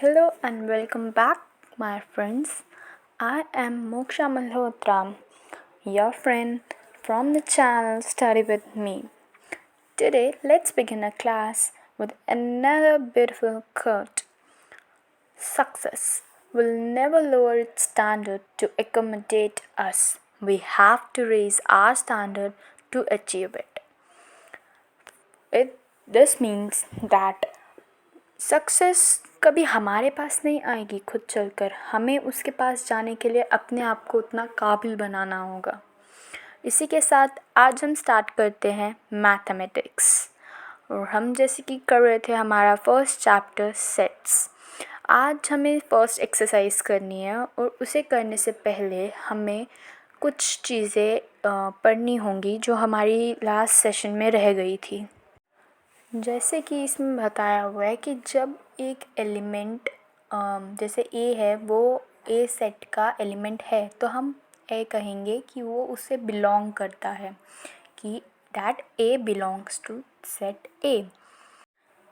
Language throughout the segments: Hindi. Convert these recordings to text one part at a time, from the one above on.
Hello and welcome back, my friends. I am Moksha Malhotra, your friend from the channel Study with Me. Today, let's begin a class with another beautiful quote. Success will never lower its standard to accommodate us. We have to raise our standard to achieve it. This means that success कभी हमारे पास नहीं आएगी खुद चलकर, हमें उसके पास जाने के लिए अपने आप को उतना काबिल बनाना होगा। इसी के साथ आज हम स्टार्ट करते हैं मैथमेटिक्स, और हम जैसे कि कर रहे थे हमारा फर्स्ट चैप्टर सेट्स। आज हमें फर्स्ट एक्सरसाइज करनी है और उसे करने से पहले हमें कुछ चीज़ें पढ़नी होंगी जो हमारी लास्ट सेशन में रह गई थी। जैसे कि इसमें बताया हुआ है कि जब एक एलिमेंट जैसे ए है, वो ए सेट का एलिमेंट है, तो हम ए कहेंगे कि वो उससे बिलोंग करता है, कि that a belongs to set a.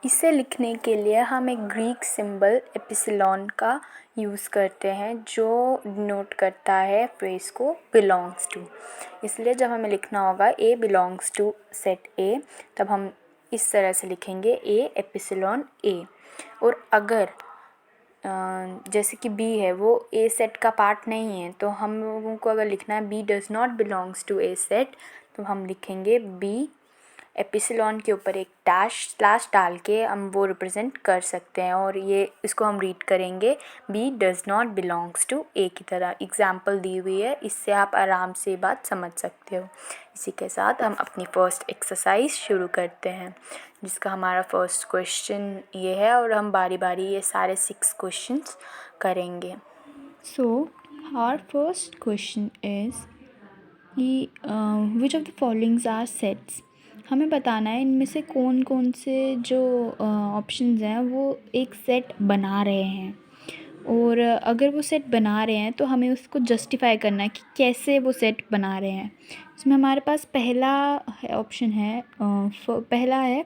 इसे लिखने के लिए हम एक ग्रीक सिंबल एप्सिलॉन का यूज़ करते हैं जो डिनोट करता है फ्रेज को बिलोंग्स टू। इसलिए जब हमें लिखना होगा ए बिलोंग्स टू सेट ए, तब हम इस तरह से लिखेंगे ए एप्सिलॉन ए। और अगर जैसे कि बी है, वो ए सेट का पार्ट नहीं है, तो हम लोगों को अगर लिखना है b does not belongs to a set, तो हम लिखेंगे बी एप्सिलॉन के ऊपर एक डैश स्लैश डाल के हम वो रिप्रेजेंट कर सकते हैं, और ये इसको हम रीड करेंगे B does not belongs to A की तरह। एग्जाम्पल दी हुई है, इससे आप आराम से बात समझ सकते हो। इसी के साथ हम अपनी फ़र्स्ट एक्सरसाइज शुरू करते हैं, जिसका हमारा फर्स्ट क्वेश्चन ये है, और हम बारी बारी ये सारे 6 क्वेश्चंस करेंगे। So, our first question is which of the following are sets? हमें बताना है इनमें से कौन कौन से जो ऑप्शंस हैं वो एक सेट बना रहे हैं, और अगर वो सेट बना रहे हैं तो हमें उसको जस्टिफाई करना है कि कैसे वो सेट बना रहे हैं। इसमें हमारे पास पहला ऑप्शन है, पहला है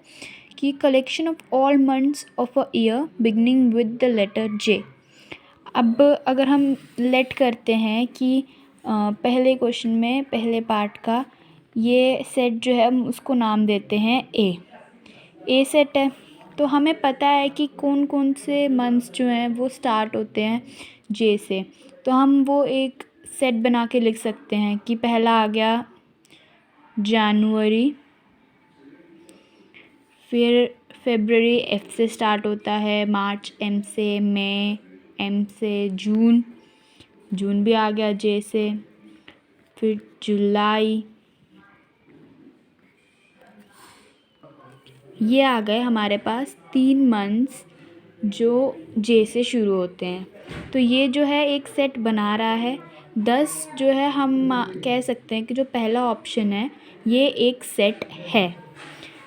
कि collection of all months of a year beginning with the letter J. अब अगर हम लेट करते हैं कि पहले क्वेश्चन में पहले पार्ट का ये सेट जो है हम उसको नाम देते हैं ए सेट है, तो हमें पता है कि कौन कौन से मंथ्स जो हैं वो स्टार्ट होते हैं जे से, तो हम वो एक सेट बना के लिख सकते हैं कि पहला आ गया जनवरी, फिर फरवरी एफ से स्टार्ट होता है, मार्च एम से, मई एम से, जून भी आ गया जे से, फिर जुलाई, ये आ गए हमारे पास 3 मंथ्स जो जे से शुरू होते हैं। तो ये जो है एक सेट बना रहा है। 10 जो है हम कह सकते हैं कि जो पहला ऑप्शन है ये एक सेट है।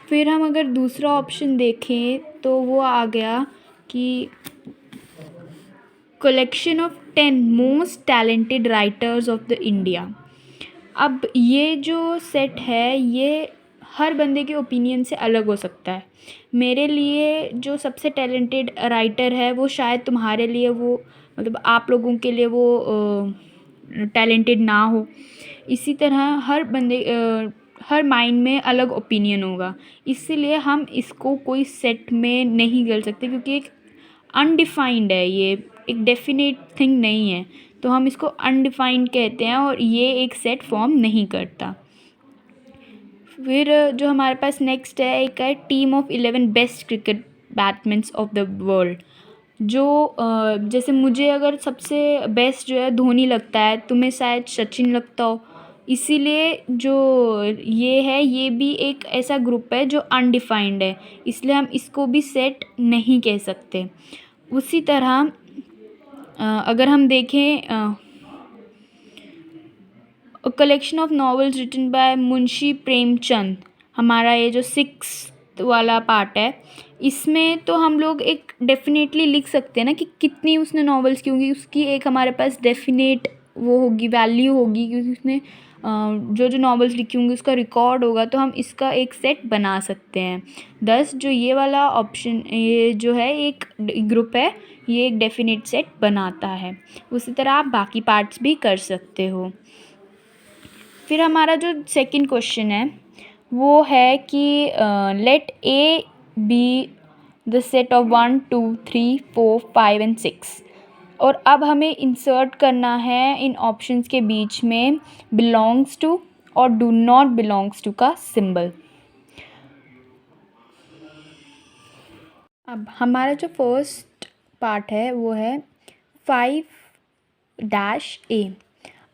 फिर हम अगर दूसरा ऑप्शन देखें तो वो आ गया कि collection of 10 most talented writers of the India. अब ये जो सेट है ये हर बंदे के ओपिनियन से अलग हो सकता है। मेरे लिए जो सबसे टैलेंटेड राइटर है वो शायद तुम्हारे लिए वो मतलब आप लोगों के लिए वो टैलेंटेड ना हो। इसी तरह हर माइंड में अलग ओपिनियन होगा, इसीलिए हम इसको कोई सेट में नहीं कर सकते, क्योंकि एक अनडिफाइंड है, ये एक डेफिनेट थिंग नहीं है, तो हम इसको अनडिफाइंड कहते हैं और ये एक सेट फॉर्म नहीं करता। फिर जो हमारे पास नेक्स्ट है, एक है team of 11 best cricket batsman of the world. जो जैसे मुझे अगर सबसे बेस्ट जो है धोनी लगता है, तुम्हें शायद सचिन लगता हो, इसीलिए जो ये है ये भी एक ऐसा ग्रुप है जो अनडिफाइंड है, इसलिए हम इसको भी सेट नहीं कह सकते। उसी तरह अगर हम देखें collection of novels written by Munshi Premchand, हमारा ये जो 6th वाला पार्ट है, इसमें तो हम लोग एक डेफिनेटली लिख सकते हैं ना कि कितनी उसने नॉवेल्स, क्योंकि उसकी एक हमारे पास डेफिनेट वो होगी वैल्यू होगी, क्योंकि उसने जो जो नॉवेल्स लिखी होंगी उसका रिकॉर्ड होगा, तो हम इसका एक सेट बना सकते हैं। दस जो ये वाला ऑप्शन, ये जो है एक ग्रुप है, ये एक डेफिनेट सेट बनाता है। उसी तरह आप बाकी पार्ट्स भी कर सकते हो। फिर हमारा जो सेकंड क्वेश्चन है वो है कि let a b the set of 1 2 3 4 5 and 6, और अब हमें इंसर्ट करना है इन ऑप्शंस के बीच में बिलोंग्स टू और डू नॉट बिलोंग्स टू का सिंबल। अब हमारा जो फर्स्ट पार्ट है वो है 5-A।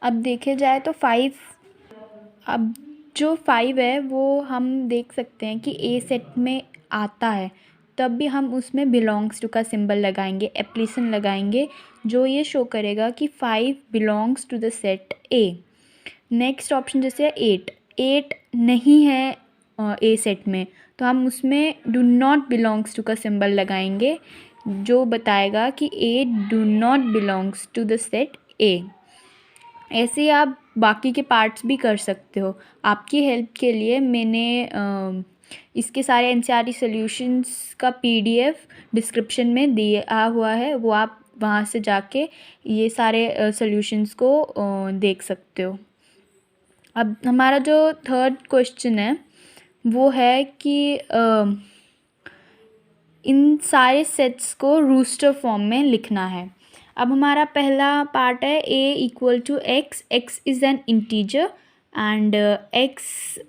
अब देखे जाए तो 5, अब जो 5 है वो हम देख सकते हैं कि ए सेट में आता है, तब भी हम उसमें बिलोंग्स टू का सिंबल लगाएंगे, एप्लीसन लगाएंगे, जो ये शो करेगा कि 5 belongs to the set a. Next option जैसे 8 नहीं है ए सेट में, तो हम उसमें डू नॉट बिलोंग्स टू का सिंबल लगाएंगे, जो बताएगा कि 8 do not belongs to the set a. ऐसे आप बाकी के पार्ट्स भी कर सकते हो। आपकी हेल्प के लिए मैंने इसके सारे एनसीईआरटी सॉल्यूशंस का पीडीएफ डिस्क्रिप्शन में दिया हुआ है, वो आप वहाँ से जाके ये सारे सॉल्यूशंस को देख सकते हो। अब हमारा जो थर्ड क्वेश्चन है वो है कि इन सारे सेट्स को रूस्टर फॉर्म में लिखना है। अब हमारा पहला पार्ट है a equal to x, x is an integer and x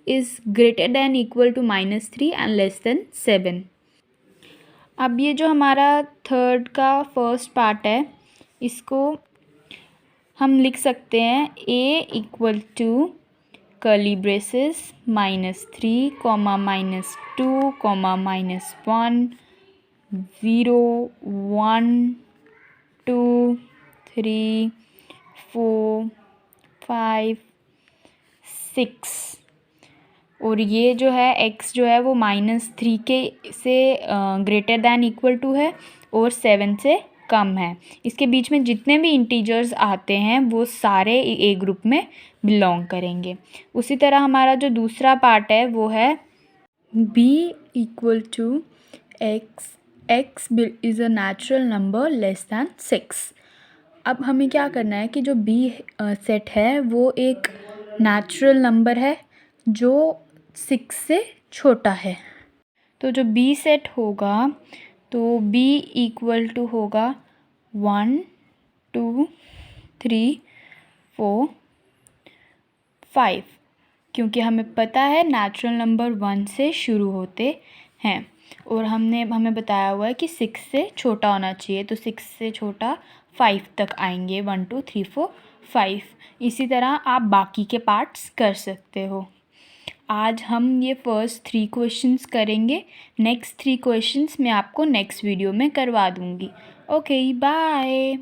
is greater than equal to -3 and less than 7। अब ये जो हमारा थर्ड का फर्स्ट पार्ट है, इसको हम लिख सकते हैं a equal to curly braces -3, -2, -1, 0 1 2 3 4 5 6, और ये जो है x जो है वो -3 के से ग्रेटर दैन इक्वल टू है और 7 से कम है। इसके बीच में जितने भी इंटीजर्स आते हैं वो सारे ए ग्रुप में बिलोंग करेंगे। उसी तरह हमारा जो दूसरा पार्ट है वो है b equal to x, x is a natural number less than 6। अब हमें क्या करना है कि जो b सेट है वो एक नेचुरल नंबर है जो 6 से छोटा है। तो जो b सेट होगा तो b इक्वल टू होगा 1 2 3 4 5, क्योंकि हमें पता है नेचुरल नंबर 1 से शुरू होते हैं और हमें बताया हुआ है कि 6 से छोटा होना चाहिए, तो 6 से छोटा 5 तक आएंगे, 1 2 3 4 5। इसी तरह आप बाकी के पार्ट्स कर सकते हो। आज हम ये फर्स्ट 3 क्वेश्चंस करेंगे, नेक्स्ट 3 क्वेश्चंस मैं आपको नेक्स्ट वीडियो में करवा दूँगी। Okay, bye.